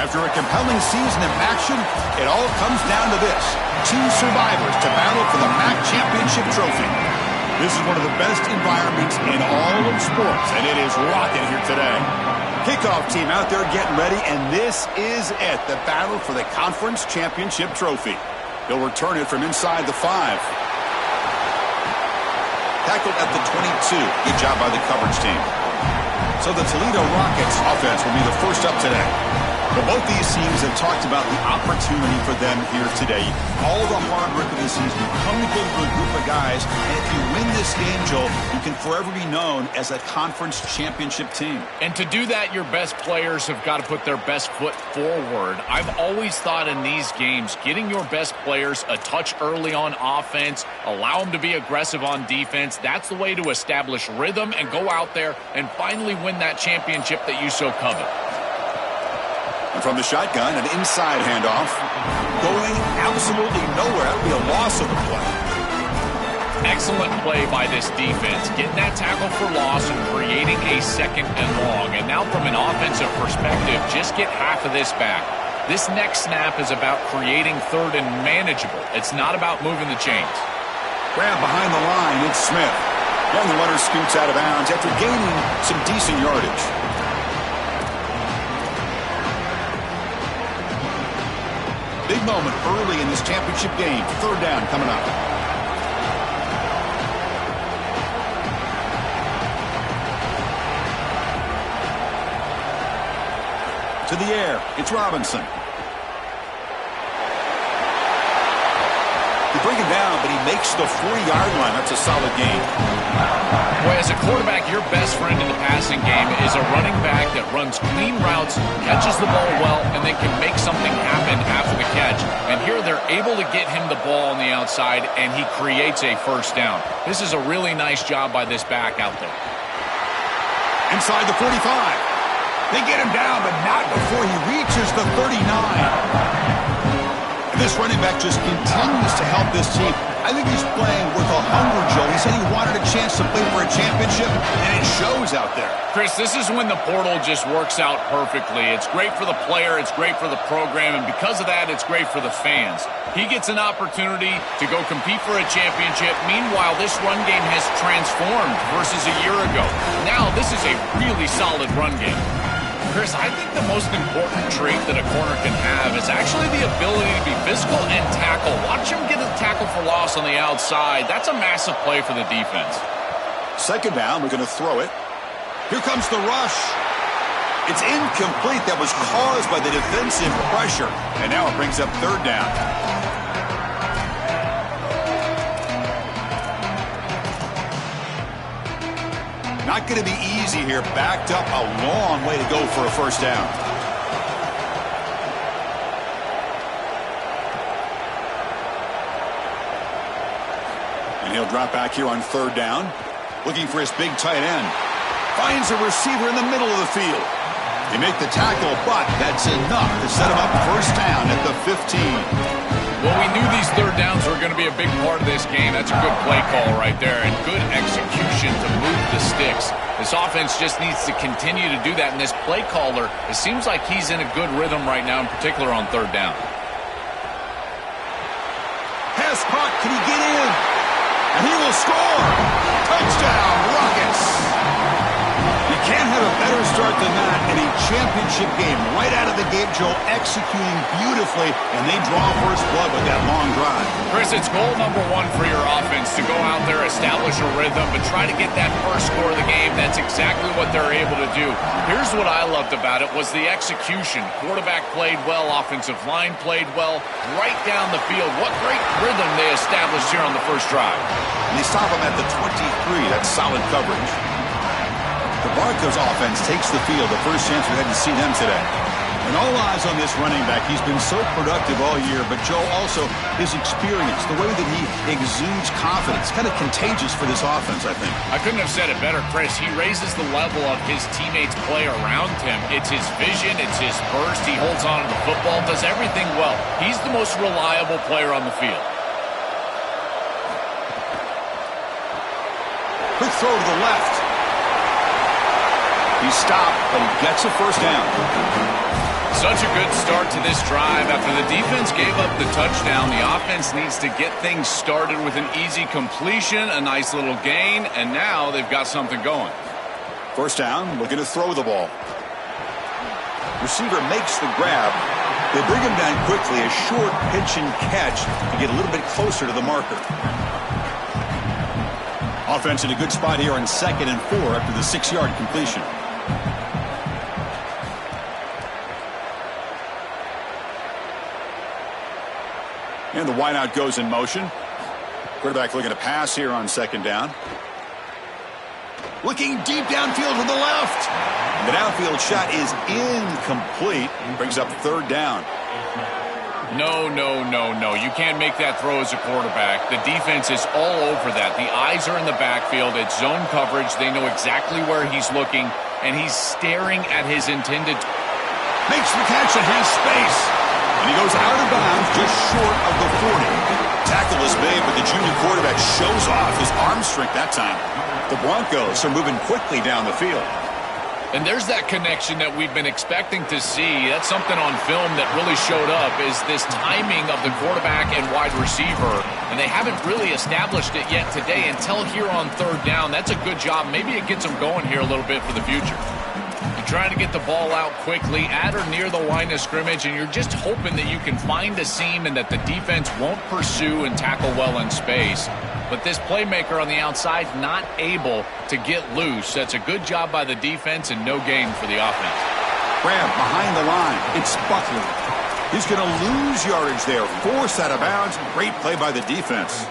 After a compelling season of action, it all comes down to this. Two survivors to battle for the MAC Championship Trophy. This is one of the best environments in all of sports, and it is rocking here today. Kickoff team out there getting ready, and this is it, the battle for the Conference Championship Trophy. He'll return it from inside the 5. Tackled at the 22. Good job by the coverage team. So the Toledo Rockets offense will be the first up today. But both these teams have talked about the opportunity for them here today. All the hard work of the season, you come together with a group of guys, and if you win this game, Joel, you can forever be known as a conference championship team. And to do that, your best players have got to put their best foot forward. I've always thought in these games, getting your best players a touch early on offense, allow them to be aggressive on defense, that's the way to establish rhythm and go out there and finally win that championship that you so covet. And from the shotgun, an inside handoff. Going absolutely nowhere. That would be a loss of the play. Excellent play by this defense. Getting that tackle for loss and creating a second and long. And now from an offensive perspective, just get half of this back. This next snap is about creating third and manageable. It's not about moving the chains. Grab behind the line. It's Smith. And the runner scoots out of bounds after gaining some decent yardage. Big moment early in this championship game. Third down coming up. To the air. It's Robinson. He brings him down, but he makes the 40-yard line. That's a solid gain. Boy, as a quarterback, your best friend in the passing game is a running back that runs clean routes, catches the ball well, and then can make something happen after the catch. And here they're able to get him the ball on the outside, and he creates a first down. This is a really nice job by this back out there. Inside the 45. They get him down, but not before he reaches the 39. This running back just continues to help this team. I think he's playing with a hunger, Joe. He said he wanted a chance to play for a championship, and it shows out there. Chris, this is when the portal just works out perfectly. It's great for the player, it's great for the program, and because of that, it's great for the fans. He gets an opportunity to go compete for a championship. Meanwhile, this run game has transformed versus a year ago. Now, this is a really solid run game. Chris, I think the most important trait that a corner can have is actually the ability to be physical and tackle. Watch him get a tackle for loss on the outside. That's a massive play for the defense. Second down, we're going to throw it. Here comes the rush. It's incomplete. That was caused by the defensive pressure. And now it brings up third down. Not going to be easy here. Backed up a long way to go for a first down. And he'll drop back here on third down. Looking for his big tight end. Finds a receiver in the middle of the field. They make the tackle, but that's enough to set him up first down at the 15. Well, we knew these third downs were going to be a big part of this game. That's a good play call right there and good execution to move the sticks. This offense just needs to continue to do that. And this play caller, it seems like he's in a good rhythm right now, in particular on third down. Pass caught. Can he get in? And he will score. Touchdown, Rockets. You can't have a better start than that in a championship game. Right out of the gate, Joe, executing beautifully, and they draw first blood with that long drive. Chris, it's goal number one for your offense to go out there, establish a rhythm, but try to get that first score of the game. That's exactly what they're able to do. Here's what I loved about it was the execution. Quarterback played well, offensive line played well, right down the field. What great rhythm they established here on the first drive. And they stop him at the 23. That's solid coverage. The Broncos offense takes the field. The first chance we had to see them today. And all eyes on this running back. He's been so productive all year, but Joe also his experience, the way that he exudes confidence, kind of contagious for this offense, I think. I couldn't have said it better, Chris. He raises the level of his teammates' play around him. It's his vision, it's his burst. He holds on to the football, does everything well. He's the most reliable player on the field. Quick throw to the left. He's stopped, but he gets a first down. Such a good start to this drive. After the defense gave up the touchdown, the offense needs to get things started with an easy completion, a nice little gain, and now they've got something going. First down, looking to throw the ball. Receiver makes the grab. They bring him down quickly, a short pitch and catch to get a little bit closer to the marker. Offense in a good spot here on 2nd and 4 after the 6-yard completion. And the wideout goes in motion. Quarterback looking to pass here on 2nd down. Looking deep downfield to the left. The downfield shot is incomplete. Brings up 3rd down. No. You can't make that throw as a quarterback. The defense is all over that. The eyes are in the backfield. It's zone coverage. They know exactly where he's looking, and he's staring at his intended. Makes the catch and has space. And he goes out of bounds just short of the 40. Tackle is made, but the junior quarterback shows off his arm strength that time. The Broncos are moving quickly down the field. And there's that connection that we've been expecting to see. That's something on film that really showed up, is this timing of the quarterback and wide receiver. And they haven't really established it yet today until here on 3rd down. That's a good job. Maybe it gets them going here a little bit for the future. You're trying to get the ball out quickly at or near the line of scrimmage, and you're just hoping that you can find a seam and that the defense won't pursue and tackle well in space. But this playmaker on the outside not able to get loose. That's a good job by the defense and no gain for the offense. Grab behind the line. It's Buckley. He's going to lose yardage there. Forced out of bounds. Great play by the defense.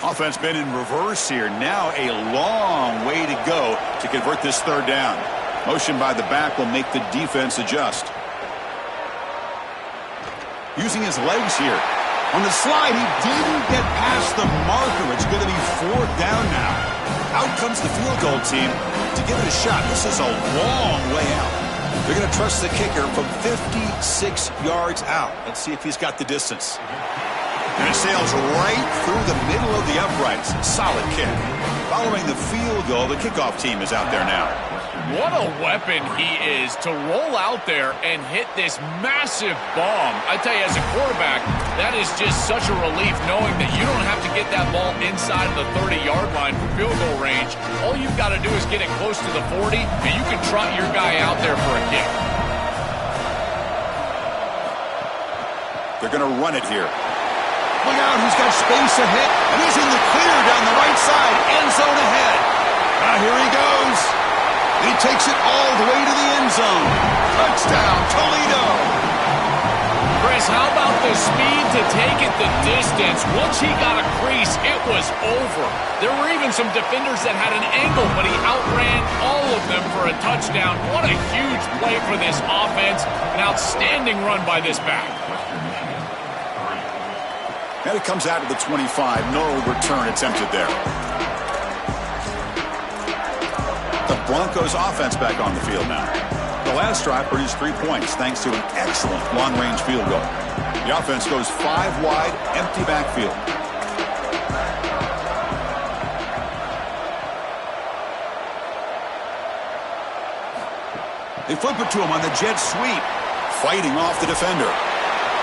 Offense been in reverse here. Now a long way to go to convert this 3rd down. Motion by the back will make the defense adjust. Using his legs here. On the slide, he didn't get past the marker. It's going to be 4th down now. Out comes the field goal team to give it a shot. This is a long way out. They're going to trust the kicker from 56 yards out. Let's see if he's got the distance. And it sails right through the middle of the uprights. Solid kick. Following the field goal, the kickoff team is out there now. What a weapon he is to roll out there and hit this massive bomb. I tell you, as a quarterback, that is just such a relief knowing that you don't have to get that ball inside of the 30-yard line for field goal range. All you've got to do is get it close to the 40, and you can trot your guy out there for a kick. They're going to run it here. Look out, he's got space ahead, and he's in the clear down the right side. End zone ahead. Now here he goes. He takes it all the way to the end zone. Touchdown, Toledo. Chris, how about the speed to take it the distance? Once he got a crease, it was over. There were even some defenders that had an angle, but he outran all of them for a touchdown. What a huge play for this offense. An outstanding run by this back. And it comes out of the 25. No return attempted there. The Broncos offense back on the field now. The last drive produced 3 points thanks to an excellent long-range field goal. The offense goes 5 wide, empty backfield. They flip it to him on the jet sweep, fighting off the defender.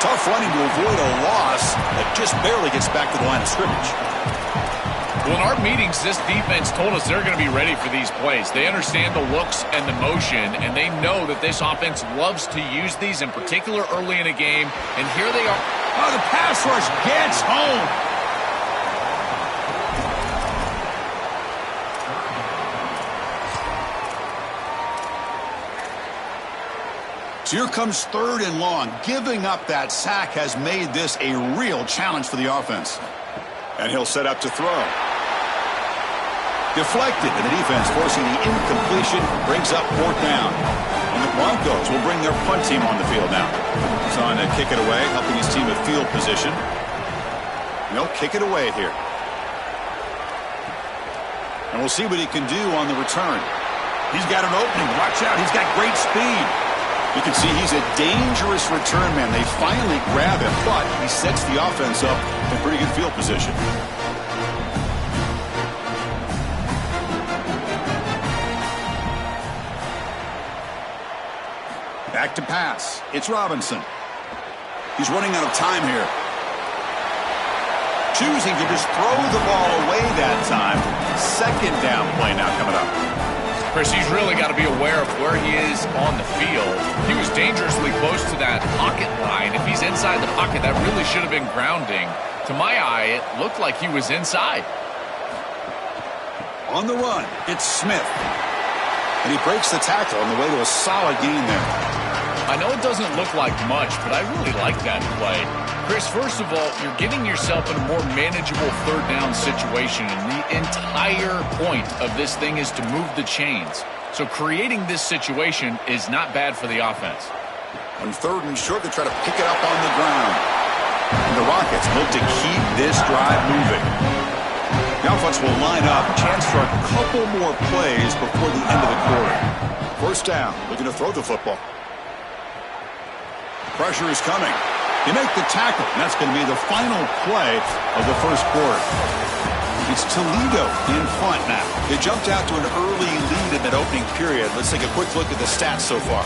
Tough running to avoid a loss that just barely gets back to the line of scrimmage. Well, in our meetings, this defense told us they're going to be ready for these plays. They understand the looks and the motion, and they know that this offense loves to use these, in particular early in a game. And here they are. Oh, the pass rush gets home. So here comes 3rd and long. Giving up that sack has made this a real challenge for the offense. And he'll set up to throw. Deflected, and the defense forcing the incompletion brings up 4th down. And the Broncos will bring their punt team on the field now. He's on to kick it away, helping his team with field position. And they'll kick it away here. And we'll see what he can do on the return. He's got an opening. Watch out. He's got great speed. You can see he's a dangerous return man. They finally grab him, but he sets the offense up in pretty good field position. Back to pass. It's Robinson. He's running out of time here. Choosing to just throw the ball away that time. Second down play now coming up. Chris, he's really got to be aware of where he is on the field. He was dangerously close to that pocket line. If he's inside the pocket, that really should have been grounding. To my eye, it looked like he was inside. On the run, it's Smith. And he breaks the tackle on the way to a solid gain there. I know it doesn't look like much, but I really like that play. Chris, first of all, you're getting yourself in a more manageable third down situation, and the entire point of this thing is to move the chains. So creating this situation is not bad for the offense. On third and short, they try to pick it up on the ground. And the Rockets look to keep this drive moving. The offense will line up, chance for a couple more plays before the end of the quarter. First down, looking to throw the football. Pressure is coming. You make the tackle, and that's going to be the final play of the first quarter. It's Toledo in front now. They jumped out to an early lead in that opening period. Let's take a quick look at the stats so far.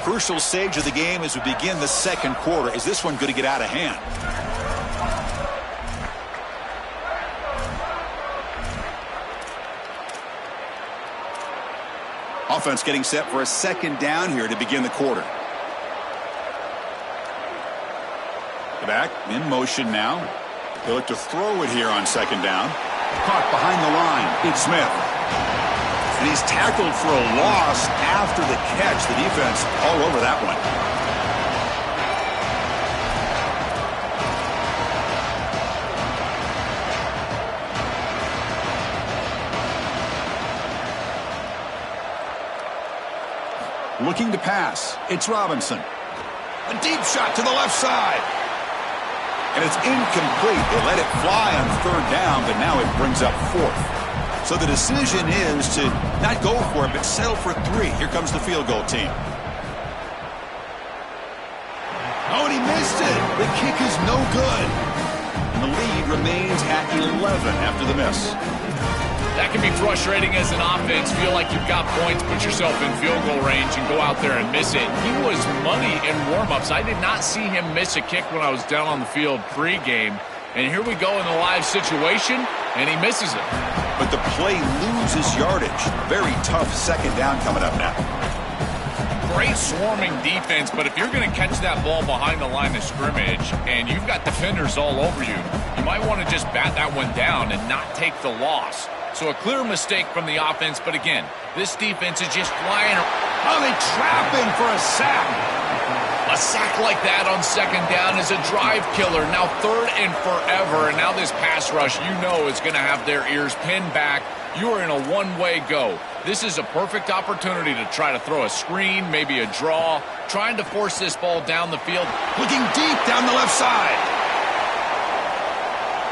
Crucial stage of the game as we begin the second quarter. Is this one going to get out of hand? Offense getting set for a second down here to begin the quarter. Back in motion now. They look to throw it here on second down. Caught behind the line. It's Smith. And he's tackled for a loss after the catch. The defense all over that one. Looking to pass. It's Robinson. A deep shot to the left side. And it's incomplete. They let it fly on third down, but now it brings up fourth. So the decision is to not go for it, but settle for 3. Here comes the field goal team. Oh, and he missed it. The kick is no good. And the lead remains at 11 after the miss. That can be frustrating as an offense. Feel like you've got points, put yourself in field goal range, and go out there and miss it. He was money in warm-ups. I did not see him miss a kick when I was down on the field pre-game. And here we go in the live situation, and he misses it. But the play loses yardage. Very tough second down coming up now. Great swarming defense, but if you're going to catch that ball behind the line of scrimmage and you've got defenders all over you, you might want to just bat that one down and not take the loss. So a clear mistake from the offense, but again, this defense is just flying. Oh, they trap him for a sack. A sack like that on second down is a drive killer. Now third and forever, and now this pass rush, you know, is going to have their ears pinned back. You are in a one-way go. This is a perfect opportunity to try to throw a screen, maybe a draw, trying to force this ball down the field. Looking deep down the left side.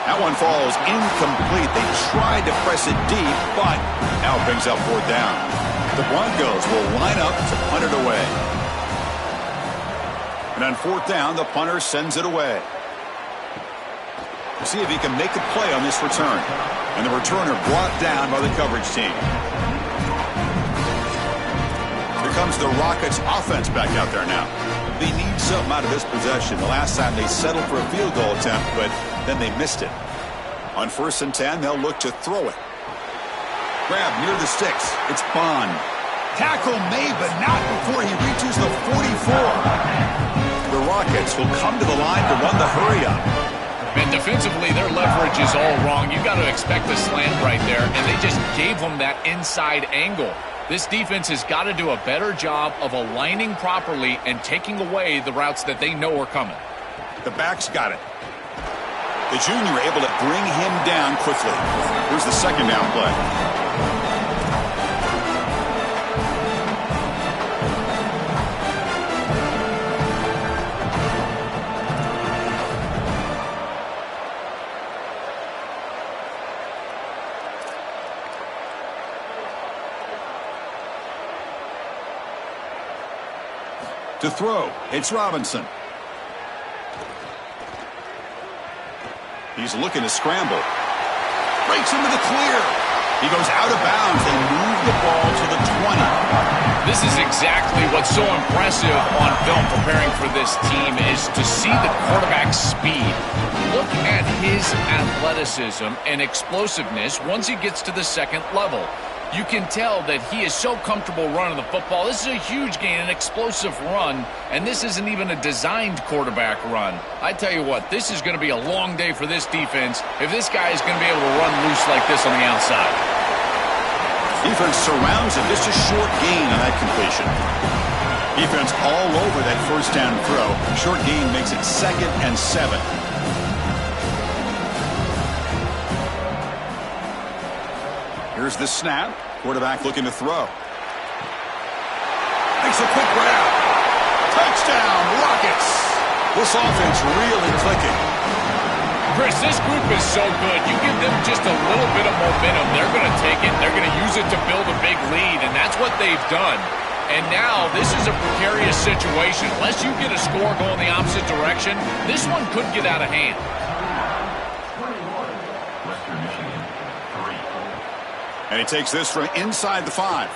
That one falls incomplete. They tried to press it deep, but now it brings up fourth down. The Broncos will line up to punt it away. And on fourth down, the punter sends it away. We'll see if he can make a play on this return. And the returner brought down by the coverage team. Here comes the Rockets offense back out there now. They need something out of this possession. The last time they settled for a field goal attempt, but then they missed it. On 1st and 10, they'll look to throw it. Grab near the sticks. It's Bond. Tackle made, but not before he reaches the 44. The Rockets will come to the line to run the hurry-up. And defensively, their leverage is all wrong. You've got to expect a slant right there, and they just gave them that inside angle. This defense has got to do a better job of aligning properly and taking away the routes that they know are coming. The backs got it. The junior able to bring him down quickly. Here's the second down play. To throw, it's Robinson. He's looking to scramble. Breaks into the clear. He goes out of bounds. They move the ball to the 20. This is exactly what's so impressive on film preparing for this team is to see the quarterback's speed. Look at his athleticism and explosiveness once he gets to the second level. You can tell that he is so comfortable running the football. This is a huge gain, an explosive run, and this isn't even a designed quarterback run. I tell you what, this is going to be a long day for this defense if this guy is going to be able to run loose like this on the outside. Defense surrounds him. Just a short gain on that completion. Defense all over that first down throw. Short gain makes it 2nd and 7. Here's the snap. Quarterback looking to throw. Makes a quick grab. Touchdown, Rockets. This offense really clicking. Chris, this group is so good. You give them just a little bit of momentum, they're going to take it. They're going to use it to build a big lead, and that's what they've done. And now this is a precarious situation. Unless you get a score going the opposite direction, this one could get out of hand. And he takes this from inside the 5.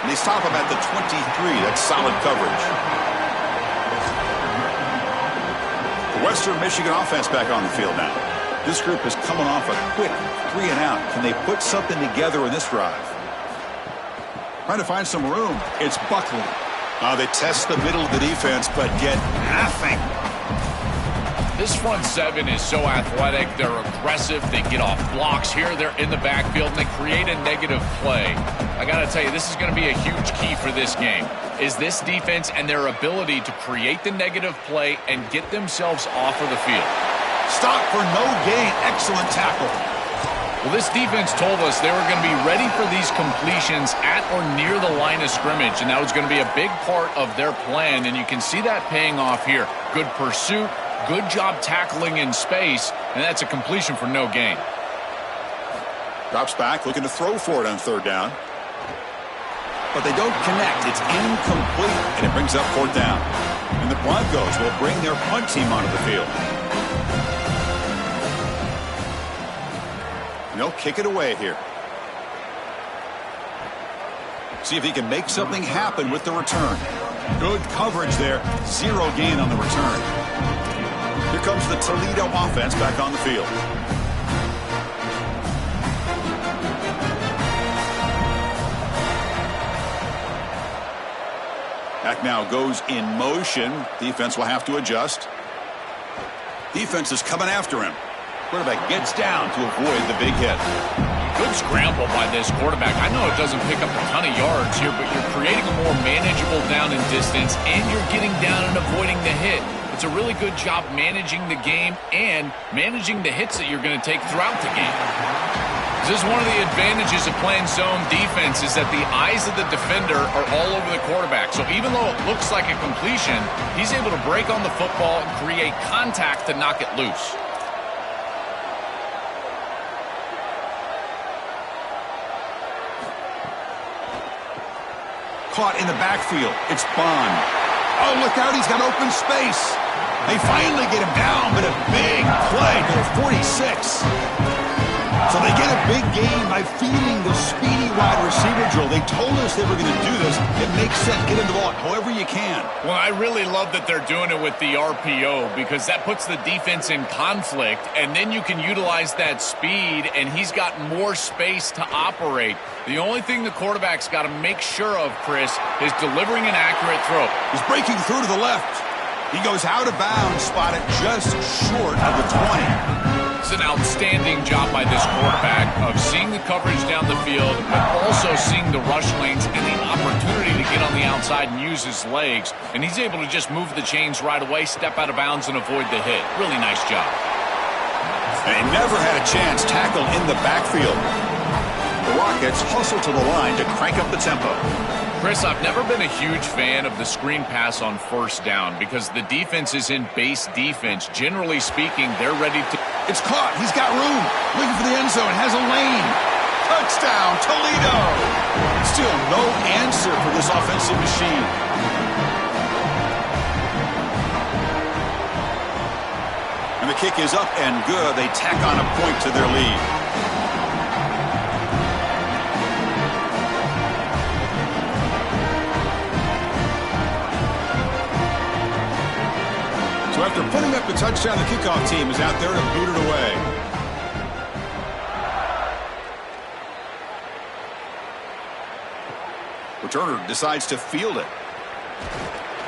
And they stop him at the 23. That's solid coverage. The Western Michigan offense back on the field now. This group is coming off a quick 3 and out. Can they put something together in this drive? Trying to find some room. It's Buckley. They test the middle of the defense, but get nothing. This front 7 is so athletic. They're aggressive. They get off blocks here. They're in the backfield, and they create a negative play. I got to tell you, this is going to be a huge key for this game, is this defense and their ability to create the negative play and get themselves off of the field. Stop for no gain. Excellent tackle. Well, this defense told us they were going to be ready for these completions at or near the line of scrimmage, and that was going to be a big part of their plan, and you can see that paying off here. Good pursuit. Good job tackling in space, and that's a completion for no gain. Drops back, looking to throw for it on 3rd down. But they don't connect. It's incomplete, and it brings up 4th down. And the Broncos will bring their punt team onto the field. And they'll kick it away here. See if he can make something happen with the return. Good coverage there. 0 gain on the return. Here comes the Toledo offense back on the field. Back now goes in motion. Defense will have to adjust. Defense is coming after him. Quarterback gets down to avoid the big hit. Good scramble by this quarterback. I know it doesn't pick up a ton of yards here, but you're creating a more manageable down and distance, and you're getting down and avoiding the hit. It's a really good job managing the game and managing the hits that you're going to take throughout the game. This is one of the advantages of playing zone defense is that the eyes of the defender are all over the quarterback. So even though it looks like a completion, he's able to break on the football and create contact to knock it loose. Caught in the backfield. It's Bond. Oh, look out. He's got open space. They finally get him down, but a big play to the 46. So they get a big gain by feeding the speedy wide receiver drill. They told us they were going to do this. It makes sense. Get him the ball however you can. Well, I really love that they're doing it with the RPO because that puts the defense in conflict, and then you can utilize that speed, and he's got more space to operate. The only thing the quarterback's got to make sure of, Chris, is delivering an accurate throw. He's breaking through to the left. He goes out of bounds, spotted just short of the 20. It's an outstanding job by this quarterback of seeing the coverage down the field, but also seeing the rush lanes and the opportunity to get on the outside and use his legs. And he's able to just move the chains right away, step out of bounds, and avoid the hit. Really nice job. And he never had a chance tackled in the backfield. The Rockets hustle to the line to crank up the tempo. Chris, I've never been a huge fan of the screen pass on 1st down because the defense is in base defense. Generally speaking, they're ready to... It's caught. He's got room. Looking for the end zone. Has a lane. Touchdown, Toledo. Still no answer for this offensive machine. And the kick is up and good. They tack on a point to their lead. So after putting up the touchdown, the kickoff team is out there to boot it away. Returner decides to field it.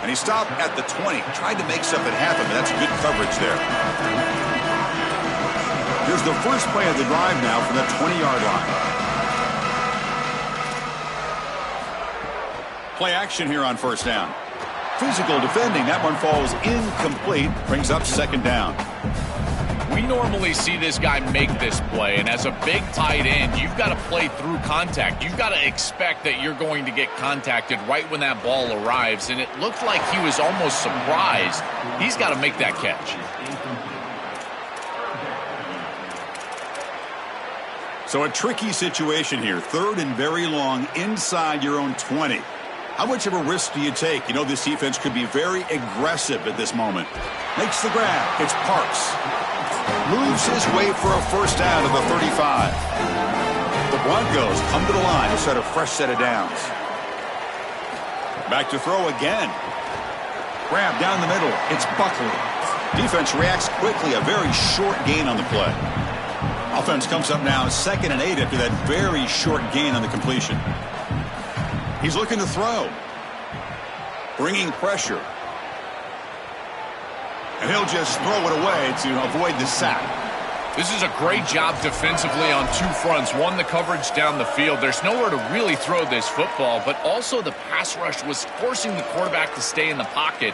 And he stopped at the 20. Tried to make something happen, but that's good coverage there. Here's the first play of the drive now from the 20-yard line. Play action here on first down. Physical defending. That one falls incomplete. Brings up second down. We normally see this guy make this play, and as a big tight end, you've got to play through contact. You've got to expect that you're going to get contacted right when that ball arrives, and it looked like he was almost surprised. He's got to make that catch. So a tricky situation here. Third and very long inside your own 20. How much of a risk do you take? You know this defense could be very aggressive at this moment. Makes the grab. It's Parks. Moves his way for a first down to the 35. The Broncos come to the line to set a fresh set of downs. Back to throw again. Grab down the middle. It's Buckley. Defense reacts quickly. A very short gain on the play. Offense comes up now 2nd and 8 after that very short gain on the completion. He's looking to throw. Bringing pressure. And he'll just throw it away to avoid the sack. This is a great job defensively on two fronts. One, the coverage down the field. There's nowhere to really throw this football, but also the pass rush was forcing the quarterback to stay in the pocket.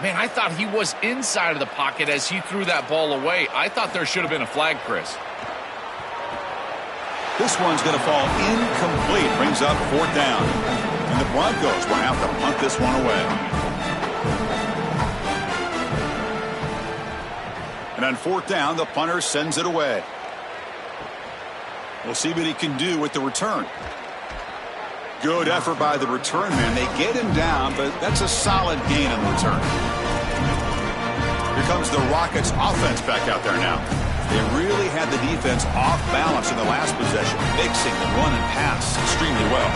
Man, I thought he was inside of the pocket as he threw that ball away. I thought there should have been a flag, Chris. This one's going to fall incomplete. Brings up 4th down. And the Broncos will have to punt this one away. And on 4th down, the punter sends it away. We'll see what he can do with the return. Good effort by the return man. They get him down, but that's a solid gain on the return. Here comes the Rockets offense back out there now. They really had the defense off balance in the last possession, mixing the run and pass extremely well.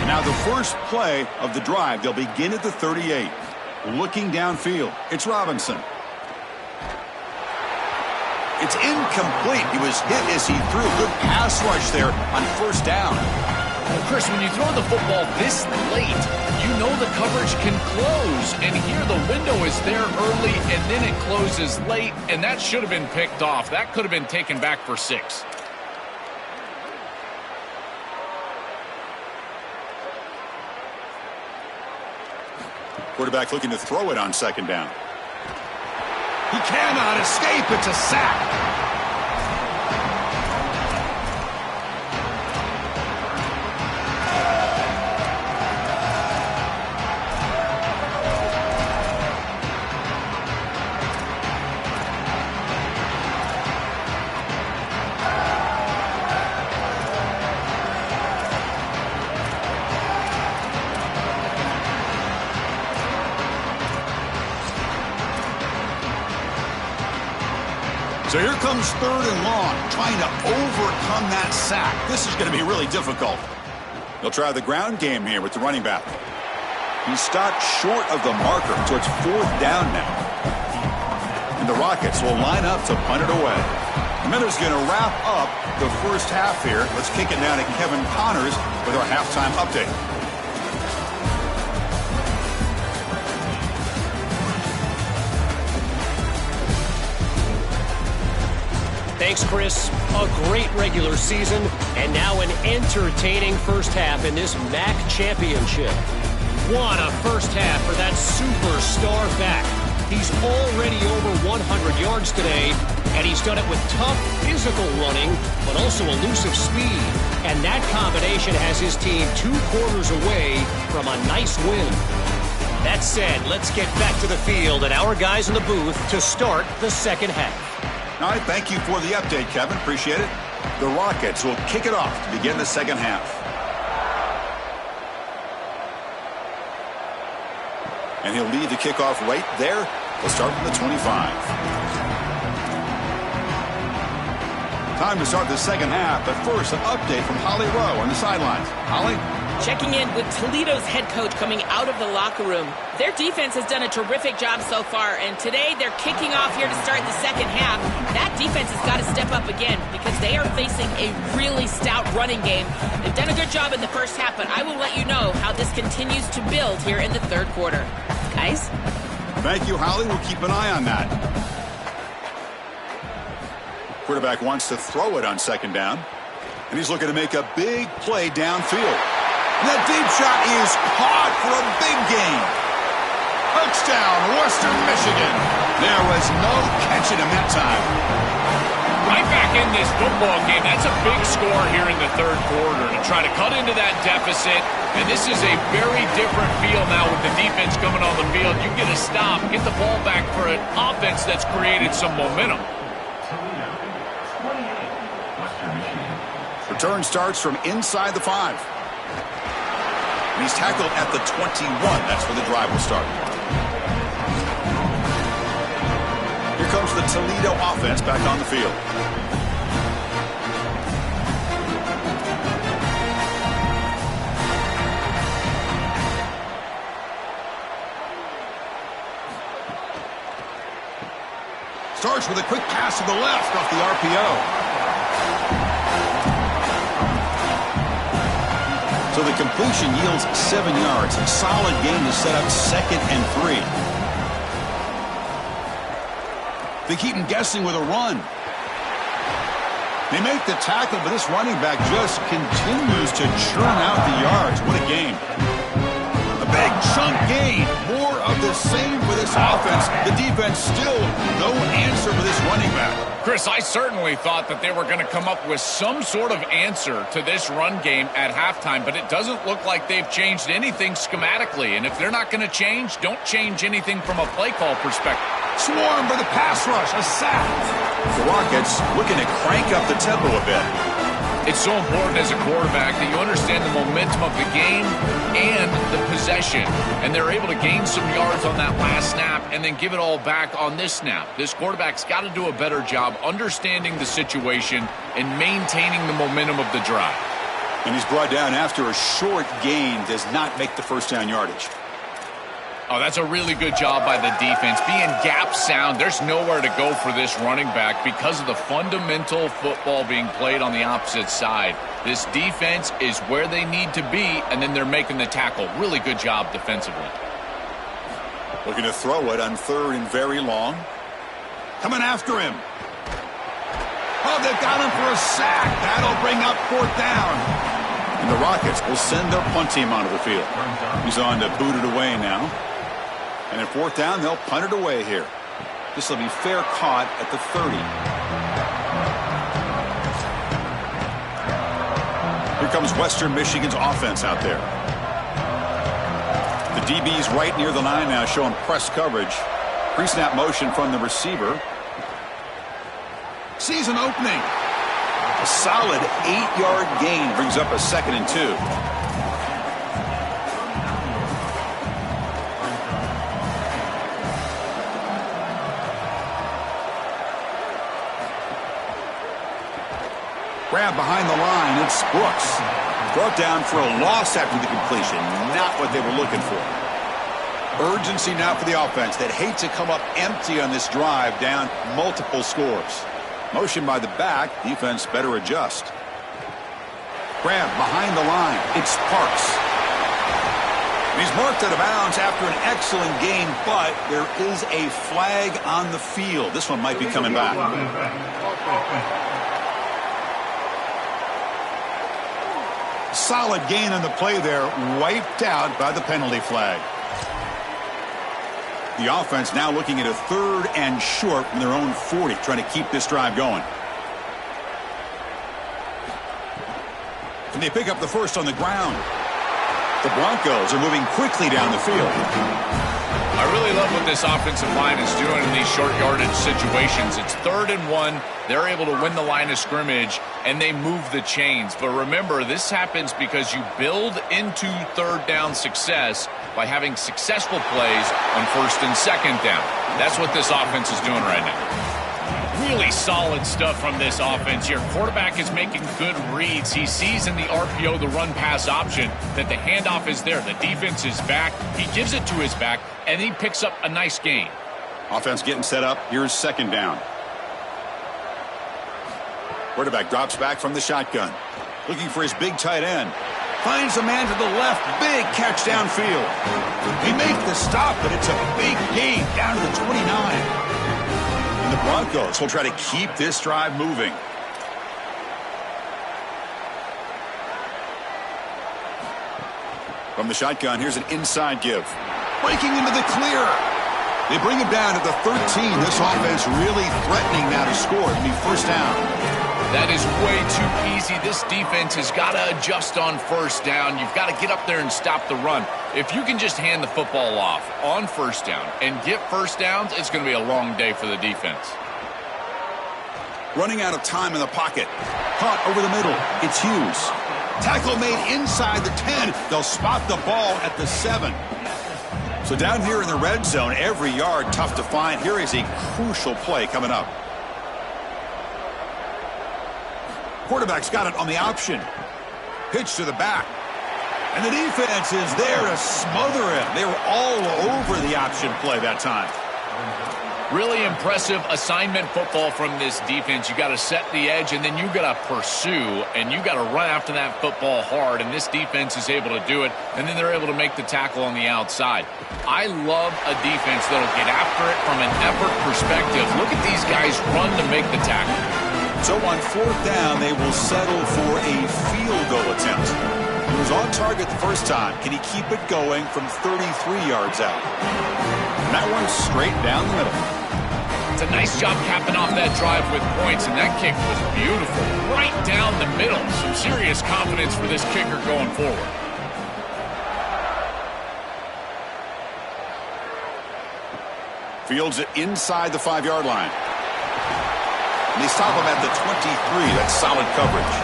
And now the first play of the drive, they'll begin at the 38. Looking downfield, it's Robinson. It's incomplete. He was hit as he threw. Good pass rush there on first down. Well, Chris, when you throw the football this late, you know the coverage can close. And here the window is there early, and then it closes late, and that should have been picked off. That could have been taken back for 6. Quarterback looking to throw it on 2nd down. He cannot escape. It's a sack. So here comes 3rd and long, trying to overcome that sack. This is going to be really difficult. They'll try the ground game here with the running back. He stopped short of the marker, so it's 4th down now. And the Rockets will line up to punt it away. And then there's going to wrap up the first half here. Let's kick it down to Kevin Connors with our halftime update. Thanks, Chris. A great regular season, and now an entertaining first half in this MAC championship. What a first half for that superstar back. He's already over 100 yards today, and he's done it with tough physical running, but also elusive speed. And that combination has his team 2 quarters away from a nice win. That said, let's get back to the field and our guys in the booth to start the second half. All right, thank you for the update, Kevin. Appreciate it. The Rockets will kick it off to begin the second half. And he'll lead the kickoff right there. We'll start from the 25. Time to start the second half, but first, an update from Holly Rowe on the sidelines. Holly? Checking in with Toledo's head coach coming out of the locker room. Their defense has done a terrific job so far, and today they're kicking off here to start the second half. That defense has got to step up again because they are facing a really stout running game. They've done a good job in the first half, but I will let you know how this continues to build here in the third quarter. Guys? Thank you, Holly. We'll keep an eye on that. Quarterback wants to throw it on second down, and he's looking to make a big play downfield. That deep shot is caught for a big gain. Touchdown, Western Michigan. There was no catching him that time. Right back in this football game. That's a big score here in the third quarter to try to cut into that deficit. And this is a very different feel now with the defense coming on the field. You get a stop, get the ball back for an offense that's created some momentum. Return starts from inside the 5. And he's tackled at the 21. That's where the drive will start. Here comes the Toledo offense back on the field. Starts with a quick pass to the left off the RPO. So the completion yields 7 yards. A solid game to set up 2nd and 3. They keep him guessing with a run. They make the tackle, but this running back just continues to churn out the yards. What a game. A big chunk gain. More of the same for this offense. The defense still no answer for this running back. Chris, I certainly thought that they were going to come up with some sort of answer to this run game at halftime, but it doesn't look like they've changed anything schematically. And if they're not going to change, don't change anything from a play call perspective. Swarm for the pass rush, a sack. The Rockets looking to crank up the tempo a bit. It's so important as a quarterback that you understand the momentum of the game and the possession. And they're able to gain some yards on that last snap and then give it all back on this snap. This quarterback's got to do a better job understanding the situation and maintaining the momentum of the drive. And he's brought down after a short gain, does not make the first down yardage. Oh, that's a really good job by the defense. Being gap sound, there's nowhere to go for this running back because of the fundamental football being played on the opposite side. This defense is where they need to be, and then they're making the tackle. Really good job defensively. Looking to throw it on 3rd and very long. Coming after him. Oh, they've got him for a sack. That'll bring up 4th down. And the Rockets will send their punt team onto the field. He's on to boot it away now. And at 4th down, they'll punt it away here. This will be fair caught at the 30. Here comes Western Michigan's offense out there. The DB's right near the line now, showing press coverage. Pre-snap motion from the receiver. Season opening. A solid 8-yard gain brings up a 2nd and 2. Grab behind the line, it's Brooks. Brought down for a loss after the completion. Not what they were looking for. Urgency now for the offense that hate to come up empty on this drive, down multiple scores. Motion by the back, defense better adjust. Grab behind the line, it's Parks. And he's marked out of bounds after an excellent game, but there is a flag on the field. This one might be coming back. Solid gain on the play there, wiped out by the penalty flag. The offense now looking at a 3rd and short from their own 40, trying to keep this drive going. And they pick up the first on the ground. The Broncos are moving quickly down the field. I really love what this offensive line is doing in these short yardage situations. It's 3rd and 1. They're able to win the line of scrimmage, and they move the chains. But remember, this happens because you build into 3rd down success by having successful plays on 1st and 2nd down. That's what this offense is doing right now. Really solid stuff from this offense here. Quarterback is making good reads. He sees in the RPO, the run-pass option, that the handoff is there. The defense is back. He gives it to his back, and he picks up a nice gain. Offense getting set up. Here's second down. Quarterback drops back from the shotgun. Looking for his big tight end. Finds a man to the left. Big catch downfield. They make the stop, but it's a big gain down to the 29. And the Broncos will try to keep this drive moving. From the shotgun, here's an inside give. Breaking into the clear. They bring him down at the 13. This offense really threatening now to score. It'll be first down. That is way too easy. This defense has got to adjust on first down. You've got to get up there and stop the run. If you can just hand the football off on first down and get first downs, it's going to be a long day for the defense. Running out of time in the pocket. Caught over the middle. It's Hughes. Tackle made inside the 10. They'll spot the ball at the 7. So down here in the red zone, every yard tough to find. Here is a crucial play coming up. Quarterback's got it on the option. Pitch to the back. And the defense is there to smother him. They were all over the option play that time. Really impressive assignment football from this defense. You got to set the edge, and then you got to pursue, and you got to run after that football hard, and this defense is able to do it, and then they're able to make the tackle on the outside. I love a defense that'll get after it from an effort perspective. Look at these guys run to make the tackle. So on fourth down, they will settle for a field goal attempt. He was on target the first time. Can he keep it going from 33 yards out? And that one's straight down the middle. It's a nice job capping off that drive with points, and that kick was beautiful. Right down the middle. Some serious confidence for this kicker going forward. Fields it inside the 5-yard line. And they stop him at the 23. That's solid coverage.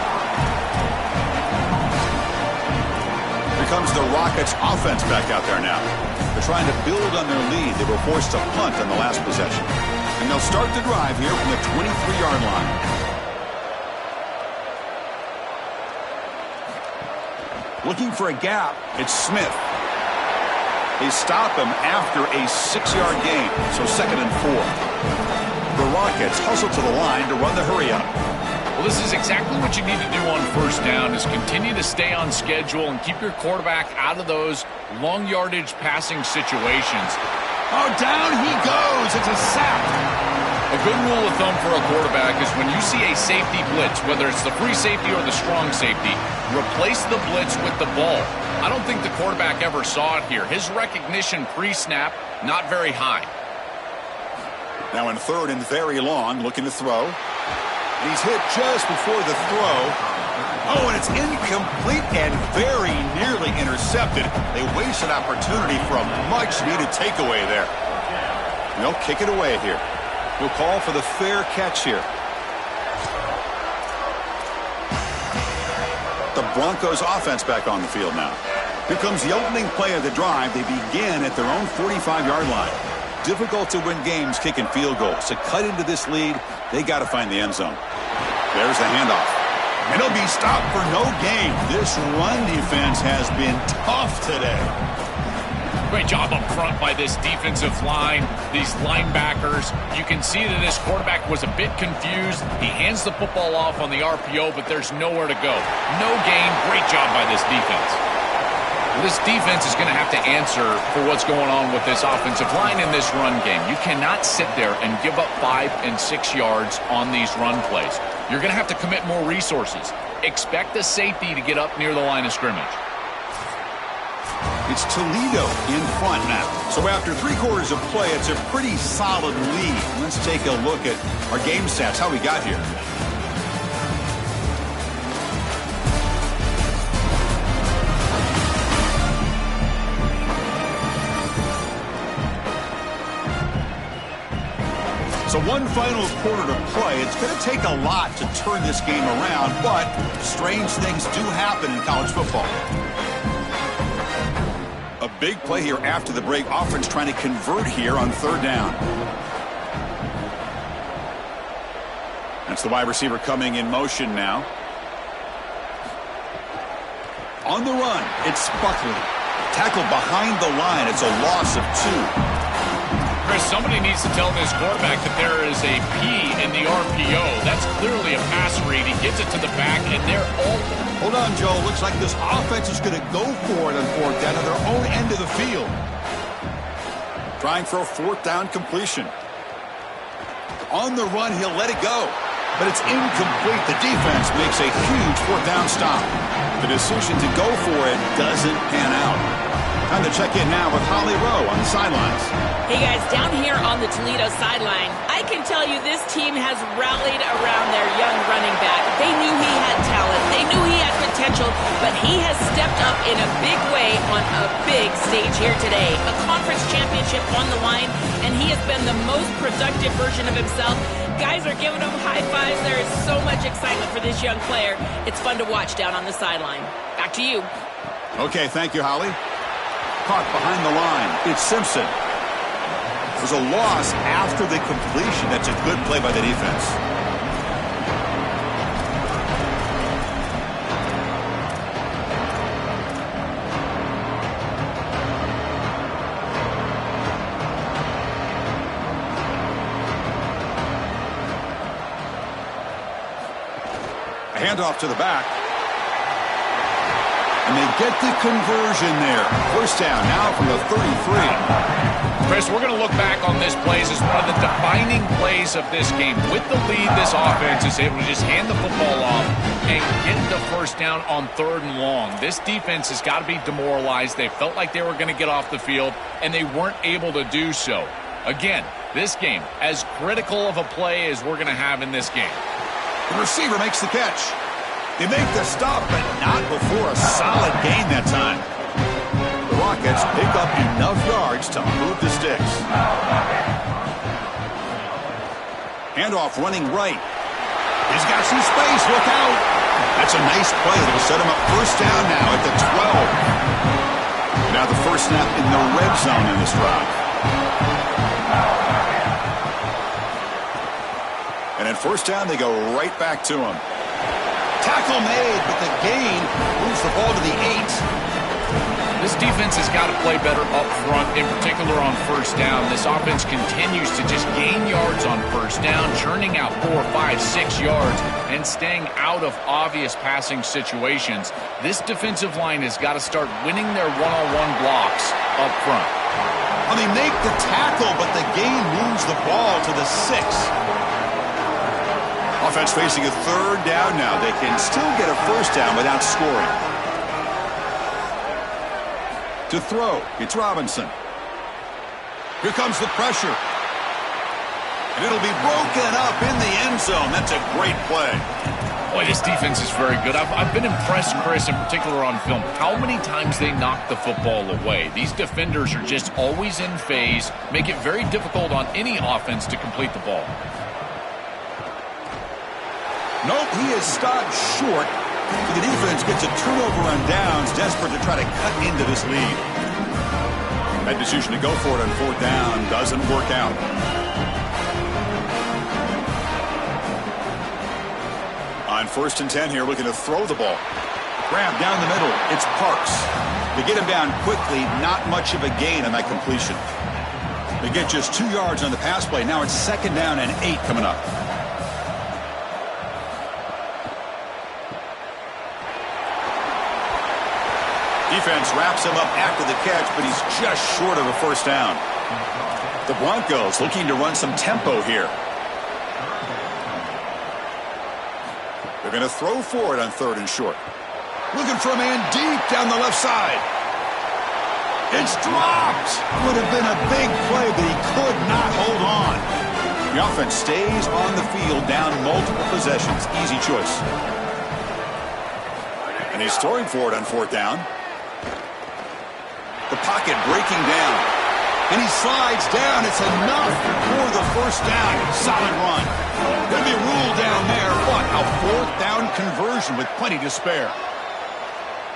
Here comes the Rockets offense back out there now. They're trying to build on their lead. They were forced to punt on the last possession. And they'll start the drive here from the 23-yard line. Looking for a gap. It's Smith. They stop him after a 6-yard gain, so 2nd and 4. The Rockets hustle to the line to run the hurry-up. Well, this is exactly what you need to do on first down, is continue to stay on schedule and keep your quarterback out of those long-yardage passing situations. Oh, down he goes. It's a sack. A good rule of thumb for a quarterback is when you see a safety blitz, whether it's the free safety or the strong safety, replace the blitz with the ball. I don't think the quarterback ever saw it here. His recognition pre-snap, not very high. Now in 3rd and very long, looking to throw. And he's hit just before the throw. Oh, and it's incomplete and very nearly intercepted. They wasted opportunity for a much-needed takeaway there. And they'll kick it away here. He'll call for the fair catch here. The Broncos offense back on the field now. Here comes the opening play of the drive. They begin at their own 45-yard line. Difficult to win games kicking field goals. To cut into this lead, they got to find the end zone. There's the handoff. And he'll be stopped for no gain. This run defense has been tough today. Great job up front by this defensive line, these linebackers. You can see that this quarterback was a bit confused. He hands the football off on the RPO, but there's nowhere to go. No gain. Great job by this defense. This defense is going to have to answer for what's going on with this offensive line in this run game. You cannot sit there and give up 5 and 6 yards on these run plays. You're going to have to commit more resources. Expect the safety to get up near the line of scrimmage. It's Toledo in front now. So after 3/4 of play, it's a pretty solid lead. Let's take a look at our game stats, how we got here. So one final quarter to play. It's going to take a lot to turn this game around, but strange things do happen in college football. A big play here after the break. Offense trying to convert here on 3rd down. That's the wide receiver coming in motion now. On the run, it's Buckley. Tackled behind the line. It's a loss of 2. Chris, somebody needs to tell this quarterback that there is a P in the RPO. That's clearly a pass read. He gets it to the back, and they're all... Hold on, Joe. Looks like this offense is going to go for it on 4th down to their own end of the field. Trying for a 4th down completion. On the run, he'll let it go. But it's incomplete. The defense makes a huge 4th down stop. The decision to go for it doesn't pan out. Time to check in now with Holly Rowe on the sidelines. Hey guys, down here on the Toledo sideline, I can tell you this team has rallied around their young running back. They knew he had talent, they knew he had potential, but he has stepped up in a big way on a big stage here today. A conference championship on the line, and he has been the most productive version of himself. Guys are giving him high fives. There is so much excitement for this young player. It's fun to watch down on the sideline. Back to you. Okay, thank you, Holly. Caught behind the line. It's Simpson. There's a loss after the completion. That's a good play by the defense. A handoff to the back. And they get the conversion there. 1st down now from the 33. Chris, we're going to look back on this play as one of the defining plays of this game. With the lead, this offense is able to just hand the football off and get the 1st down on 3rd and long. This defense has got to be demoralized. They felt like they were going to get off the field, and they weren't able to do so. Again, this game, as critical of a play as we're going to have in this game. The receiver makes the catch. They make the stop, but not before a solid gain that time. The Rockets pick up enough yards to move the sticks. Handoff running right. He's got some space. Look out. That's a nice play. That'll set him up 1st down now at the 12. Now the 1st snap in the red zone in this drive. And at 1st down, they go right back to him. Tackle made, but the gain moves the ball to the 8. This defense has got to play better up front, in particular on 1st down. This offense continues to just gain yards on 1st down, churning out 4, 5, 6 yards, and staying out of obvious passing situations. This defensive line has got to start winning their one-on-one blocks up front. Well, they make the tackle, but the gain moves the ball to the 6. Offense facing a 3rd down now. They can still get a 1st down without scoring. To throw, it's Robinson. Here comes the pressure. And it'll be broken up in the end zone. That's a great play. Boy, this defense is very good. I've been impressed, Chris, in particular on film, how many times they knock the football away. These defenders are just always in phase, make it very difficult on any offense to complete the ball. Nope, he is stopped short. The defense gets a turnover on downs, desperate to try to cut into this lead. That decision to go for it on 4th down doesn't work out. On 1st and 10 here, looking to throw the ball. Grab down the middle. It's Parks. They get him down quickly. Not much of a gain on that completion. They get just 2 yards on the pass play. Now it's 2nd down and 8 coming up. Defense wraps him up after the catch, but he's just short of a 1st down. The Broncos looking to run some tempo here. They're going to throw for it on 3rd and short. Looking for a man deep down the left side. It's dropped. Would have been a big play, but he could not hold on. The offense stays on the field down multiple possessions. Easy choice. And he's throwing for it on 4th down. The pocket breaking down. And he slides down. It's enough for the 1st down. Solid run. Going to be ruled down there, but a 4th down conversion with plenty to spare.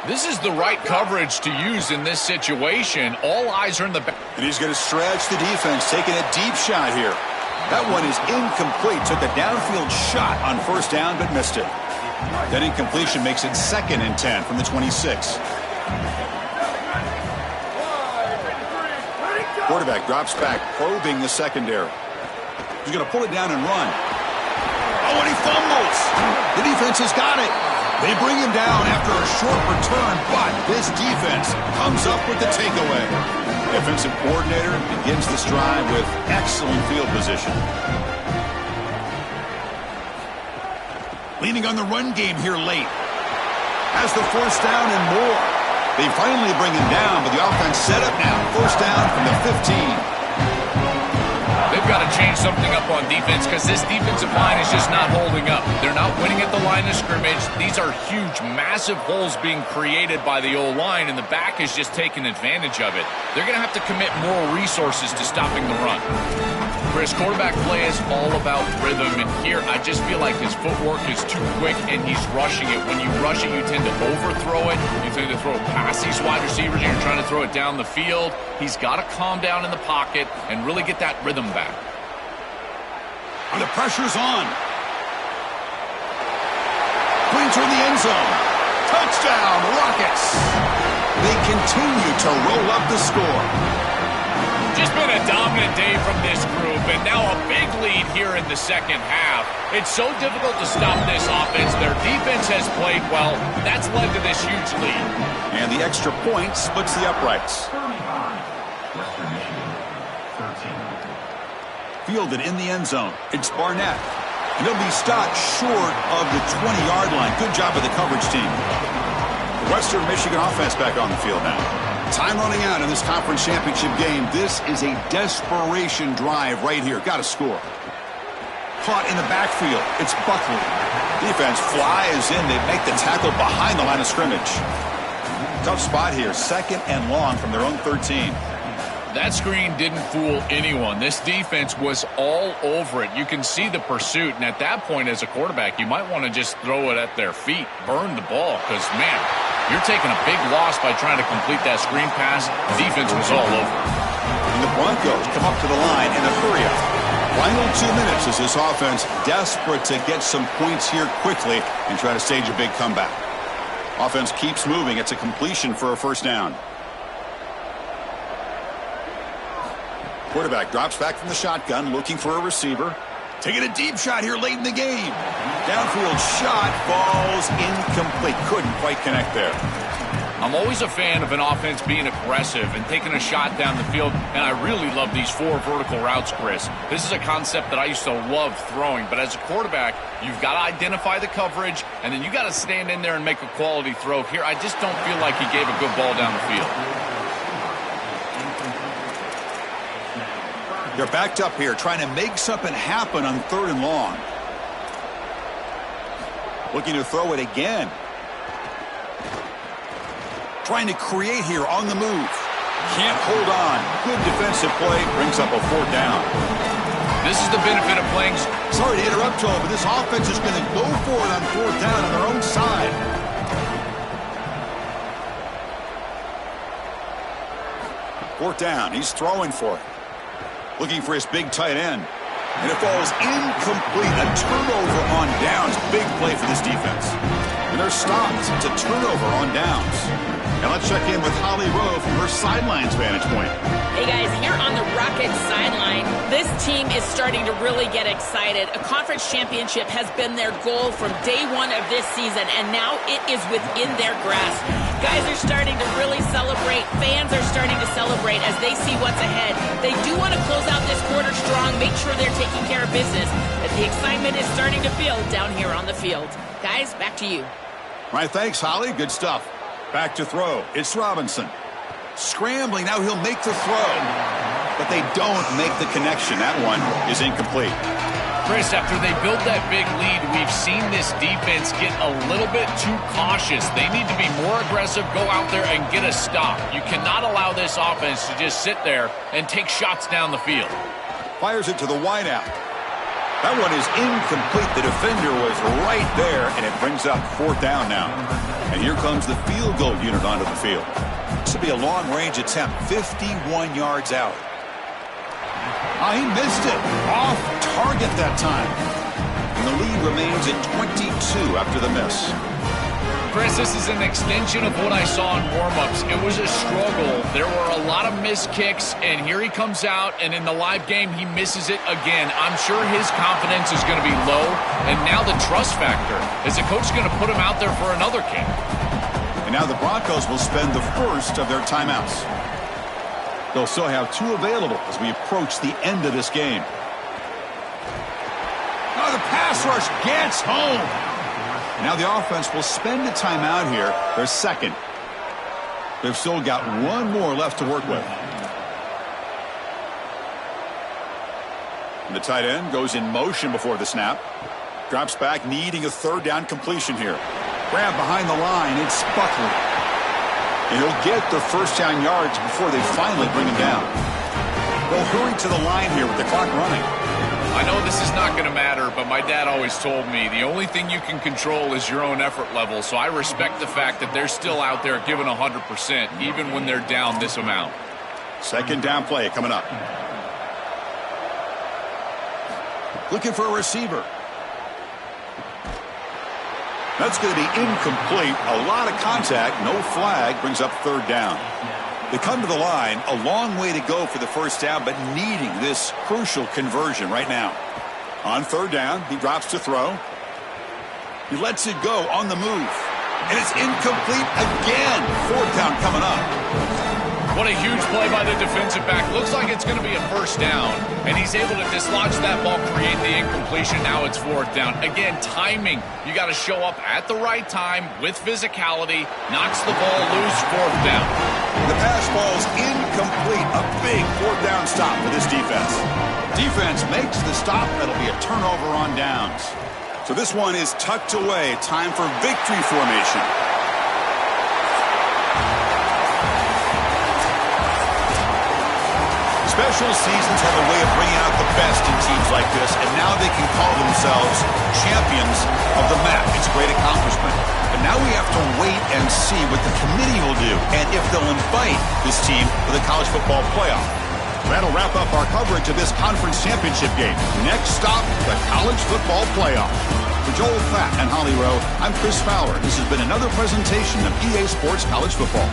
This is the right coverage to use in this situation. All eyes are in the back. And he's going to stretch the defense, taking a deep shot here. That one is incomplete. Took a downfield shot on first down, but missed it. That incompletion makes it 2nd and 10 from the 26. Quarterback drops back, probing the secondary. He's going to pull it down and run. Oh, and he fumbles. The defense has got it. They bring him down after a short return, but this defense comes up with the takeaway. Defensive coordinator begins this drive with excellent field position. Leaning on the run game here late. Has the 4th down and more. They finally bring him down, but the offense set up now. 1st down from the 15. They've got to change something up on defense because this defensive line is just not holding up. They're not winning at the line of scrimmage. These are huge, massive holes being created by the O-line, and the back is just taking advantage of it. They're going to have to commit more resources to stopping the run. Chris, quarterback play is all about rhythm, and here I just feel like his footwork is too quick and he's rushing it. When you rush it, you tend to overthrow it. You tend to throw it past these wide receivers, and you're trying to throw it down the field. He's got to calm down in the pocket and really get that rhythm back. And the pressure's on. Pointer in the end zone. Touchdown, Rockets. They continue to roll up the score. Just been a dominant day from this group, and now a big lead here in the second half. It's so difficult to stop this offense. Their defense has played well. That's led to this huge lead. And the extra point splits the uprights. Fielded in the end zone. It's Barnett. And he'll be stopped short of the 20-yard line. Good job of the coverage team. The Western Michigan offense back on the field now. Time running out in this conference championship game. This is a desperation drive right here. Got to score. Caught in the backfield. It's Buckley. Defense flies in. They make the tackle behind the line of scrimmage. Tough spot here. 2nd and long from their own 13. That screen didn't fool anyone. This defense was all over it. You can see the pursuit, and at that point as a quarterback, you might want to just throw it at their feet, burn the ball, because, man, you're taking a big loss by trying to complete that screen pass. The defense was all over. And the Broncos come up to the line in a hurry up. Final 2 minutes as this offense desperate to get some points here quickly and try to stage a big comeback. Offense keeps moving. It's a completion for a 1st down. Quarterback drops back from the shotgun, looking for a receiver. Taking a deep shot here late in the game. Downfield shot falls incomplete. Couldn't quite connect there. I'm always a fan of an offense being aggressive and taking a shot down the field, and I really love these 4 vertical routes, Chris. This is a concept that I used to love throwing, but as a quarterback, you've got to identify the coverage, and then you got to stand in there and make a quality throw. Here, I just don't feel like he gave a good ball down the field. They're backed up here, trying to make something happen on 3rd and long. Looking to throw it again. Trying to create here on the move. Can't hold on. Good defensive play. Brings up a 4th down. This is the benefit of playing. Sorry to interrupt, Joe, but this offense is going to go for it on 4th down on their own side. Fourth down. He's throwing for it. Looking for his big tight end. And it falls incomplete. A turnover on downs. Big play for this defense. And they're stopped. It's a turnover on downs. And let's check in with Holly Rowe from her sidelines vantage point. Hey guys, here on the Rockets sideline, this team is starting to really get excited. A conference championship has been their goal from day 1 of this season, and now it is within their grasp. Guys are starting to really celebrate. Fans are starting to celebrate as they see what's ahead. They do want to close out this quarter strong, make sure they're taking care of business. But the excitement is starting to build down here on the field. Guys, back to you. All right, thanks, Holly. Good stuff. Back to throw. It's Robinson. Scrambling. Now he'll make the throw. But they don't make the connection. That one is incomplete. Chris, after they built that big lead, we've seen this defense get a little bit too cautious. They need to be more aggressive, go out there and get a stop. You cannot allow this offense to just sit there and take shots down the field. Fires it to the wideout. That one is incomplete. The defender was right there, and it brings up 4th down now. And here comes the field goal unit onto the field. This will be a long-range attempt, 51 yards out. Oh, he missed it. Off target that time. And the lead remains at 22 after the miss. Chris, this is an extension of what I saw in warm-ups. It was a struggle. There were a lot of missed kicks, and here he comes out, and in the live game, he misses it again. I'm sure his confidence is going to be low, and now the trust factor. Is the coach going to put him out there for another kick? And now the Broncos will spend the first of their timeouts. They'll still have 2 available as we approach the end of this game. Oh, the pass rush gets home. Now the offense will spend a timeout here, their second. They've still got 1 more left to work with. And the tight end goes in motion before the snap. Drops back, needing a 3rd down completion here. Grab behind the line, it's Buckley. And he'll get the 1st down yards before they finally bring him down. They'll hurry to the line here with the clock running. I know this is not going to matter, but my dad always told me the only thing you can control is your own effort level, so I respect the fact that they're still out there giving 100%, even when they're down this amount. 2nd down play coming up. Looking for a receiver. That's going to be incomplete. A lot of contact, no flag, brings up 3rd down. They come to the line, a long way to go for the 1st down, but needing this crucial conversion right now. On 3rd down, he drops to throw. He lets it go on the move. And it's incomplete again. 4th down coming up. What a huge play by the defensive back. Looks like it's going to be a 1st down. And he's able to dislodge that ball, create the incompletion. Now it's 4th down. Again, timing. You got to show up at the right time with physicality. Knocks the ball loose, 4th down. The pass ball's incomplete. A big 4th down stop for this defense. Defense makes the stop. That'll be a turnover on downs. So this one is tucked away. Time for victory formation. Special seasons have a way of bringing out the best in teams like this, and now they can call themselves champions of the MAC. It's a great accomplishment. But now we have to wait and see what the committee will do, and if they'll invite this team to the college football playoff. That'll wrap up our coverage of this conference championship game. Next stop, the college football playoff. For Joel Fatt and Holly Rowe, I'm Chris Fowler. This has been another presentation of EA Sports College Football.